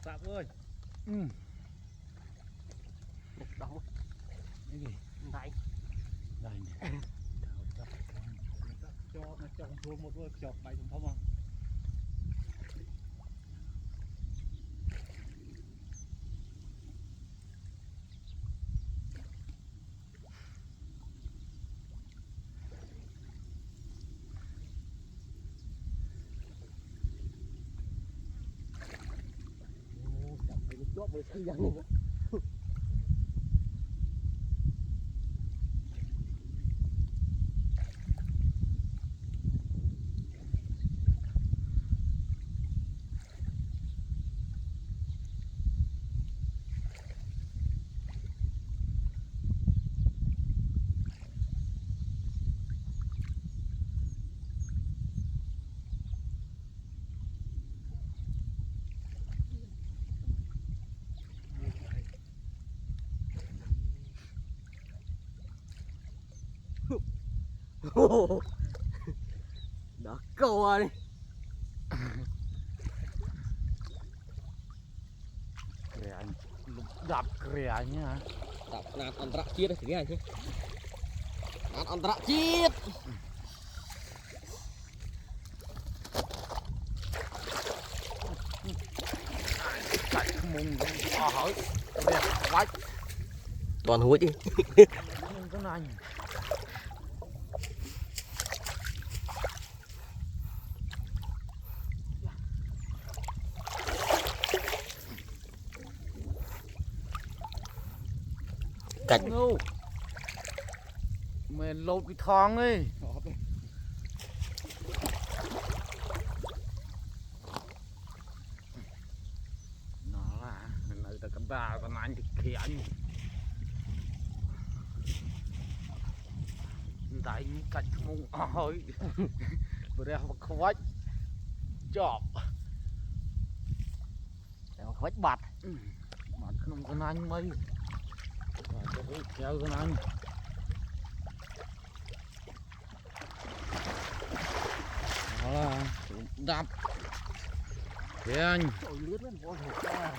Sạp ơi. Đâu Cái gì? đây Đây nè. Cho nó cho con xuống một đôi chọc bay xuống không không? chọc bị chốt với thứ dân nữa. Đó câu đi. Kìa anh đạp kìa nhá. Đạp nạt ăn trạ chiết đấy, nghe chứ. Nạt ăn trạ chiết. Chạy mùng hỏi đẹp quá. Toàn húi chứ. Nhưng cái này Cạch ngu mình lột cái thong đi nó là nơi ta cầm ta còn anh thì khi anh tại cạch mùng hỏi vừa đây không vách chọp vách bạt. mà không có anh mấy theo con anh đó là đạp kìa anh Ôi lướt lên vô hộp ra.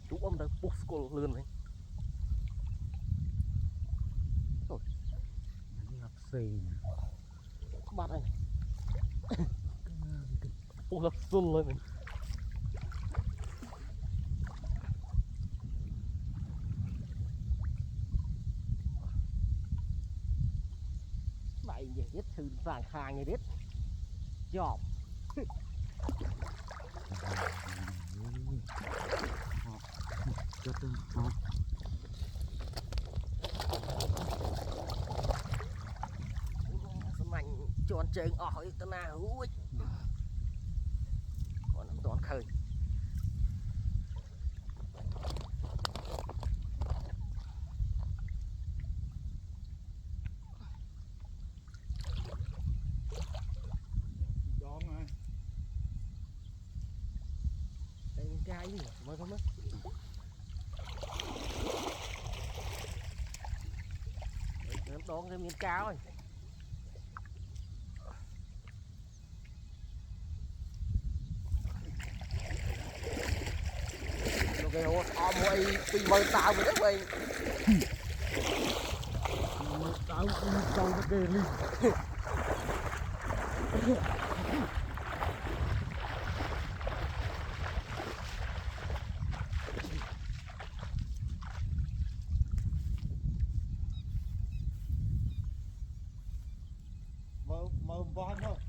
Chú ông đang bút cô lươn này. ngập xì Bạt này. Bút lập xuân lên mình. Vậy vậy biết thư vàng hàng người biết. Chọp. chết không Mạnh tròn trên ỏi tao nào ui. Còn nó toàn khơi. đó này Đây cái gì mới không á. Nó đón cái miếng cao rồi. Cái hồ ôm quay pin bơi tao mới đấy quay. tao câu nó kê đi mơ von không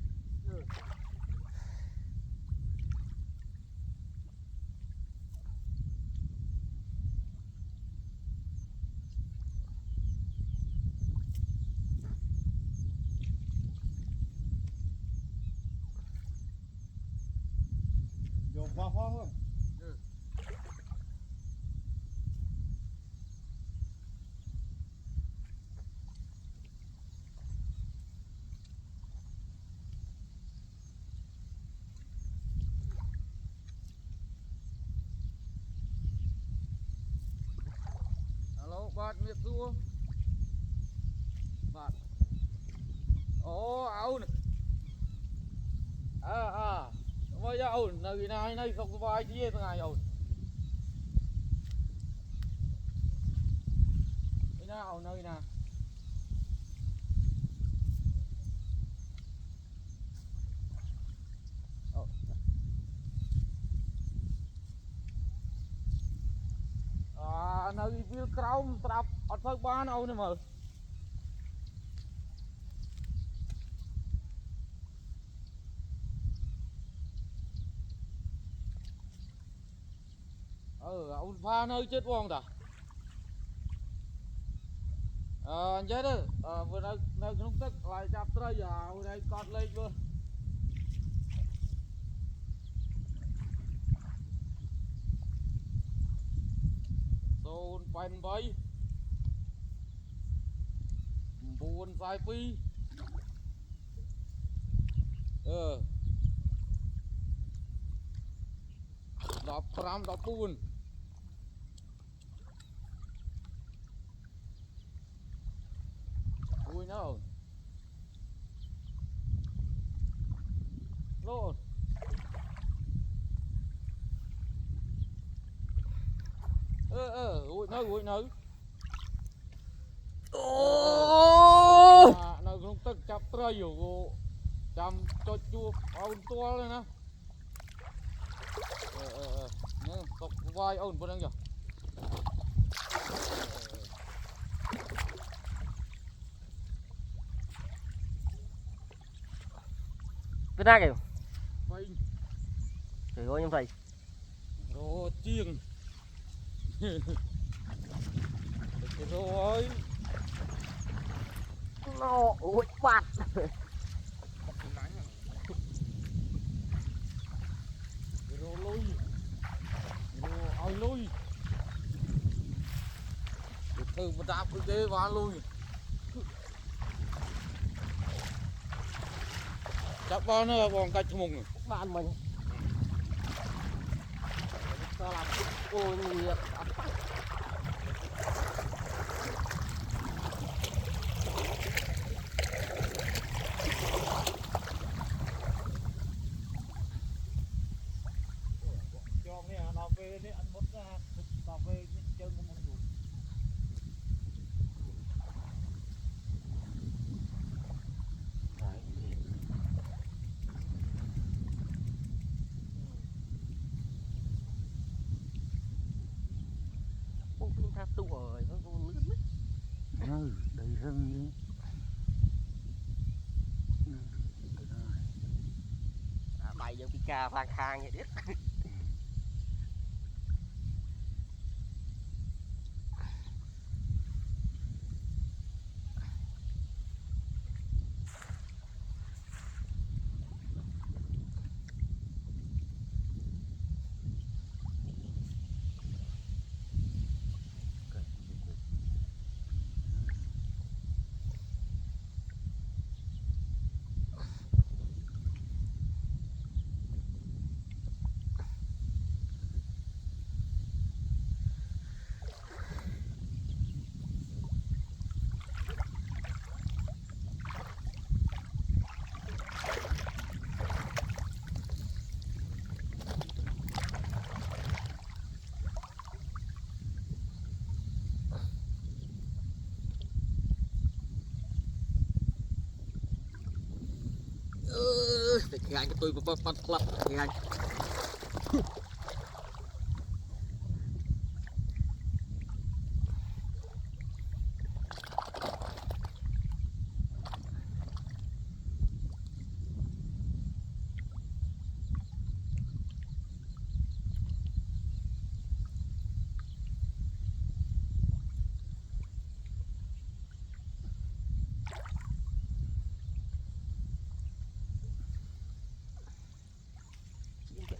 vô von không alo bạn miệt du bạn bây giờ ổn nơi này không có vai chia thằng ngày ổn nào nơi nào nơi phía sau trap ở phía ban ổn này mà ông pha nơi chết quang ta chết đó vừa nơi không tức lại chập tới giờ đây cọt lên luôn tôn pan bay buồn sai pi đọc pram đọc buồn vui nào luôn vui nơi nó không tức chập tớiอยู่จำcho chua ổn to lên nè tộc vai ổn bên đây cái na kìa vậy trời ơi em thầy rồi chiêng rồi nó ôi bạt rồi lui rồi ai lui từ một đạp cái ghế vào lui chắc bao nữa còn cách mùng bạn mình sao làm ôi người nó về đây ăn một nó về chơi một chút con phim tha tu rồi con nước mít đầy rừng đi mày giờ pika phang khang vậy biết để cái anh tôi bắt lặp cái anh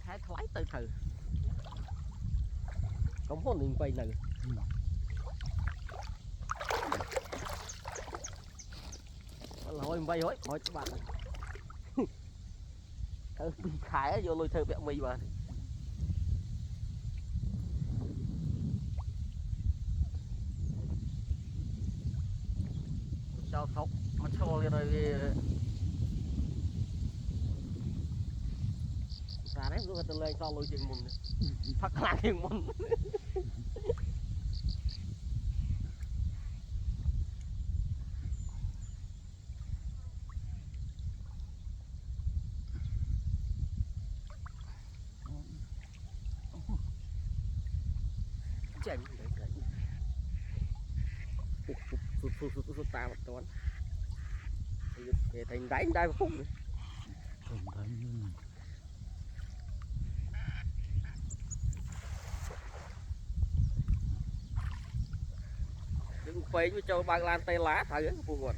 thái thoái từ từ không có niềm quay này lôi bay hối hỏi các bạn khải vô lôi thơ vẹo mì mà sao khóc mà cho lên rồi xa đấy rồi tôi lên cho lôi chừng mùng phát lại chừng mùng chạy phụt ta một con về thành đánh đai phúc đừng phê với châu băng lan tây lá thử phù quần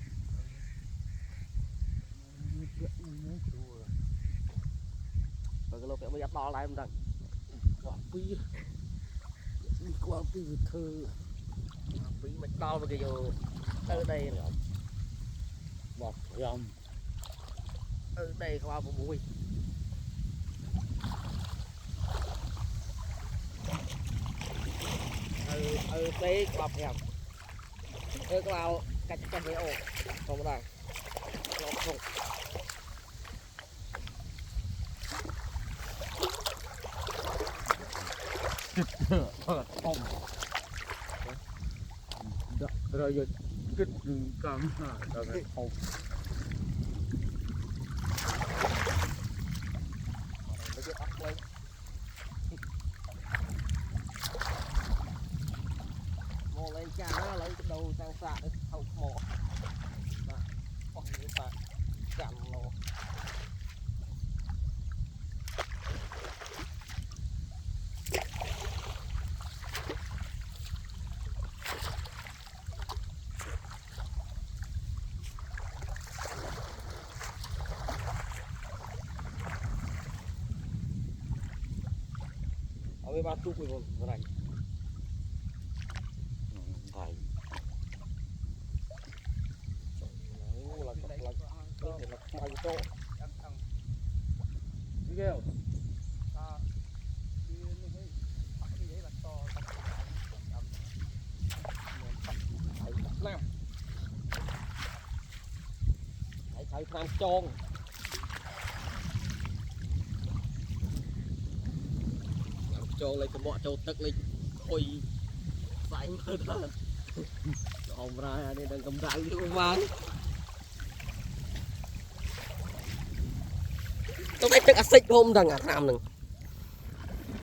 rồi cái lô phải mới ấp to lại không thằng qua pi thơ phí mà to mà kìa ở đây nữa bọt dòng ở đây qua một bụi ở đây qua hẹp ở vào cách cái ổ không đang nó không không rồi giờ kích cam rồi không mò lên cha nó lấy cái đầu sang xạ đấy không mò như ta chạm nó với ba túc luôn cái này thầy là mai to gheo nam hãy thấy nam tròn tròn lấy cái bọ trâu tức lên ôi phải mơ thật ông ra đây đang cầm răng chứ không mang tôi thấy tức xích hôm thằng nam đừng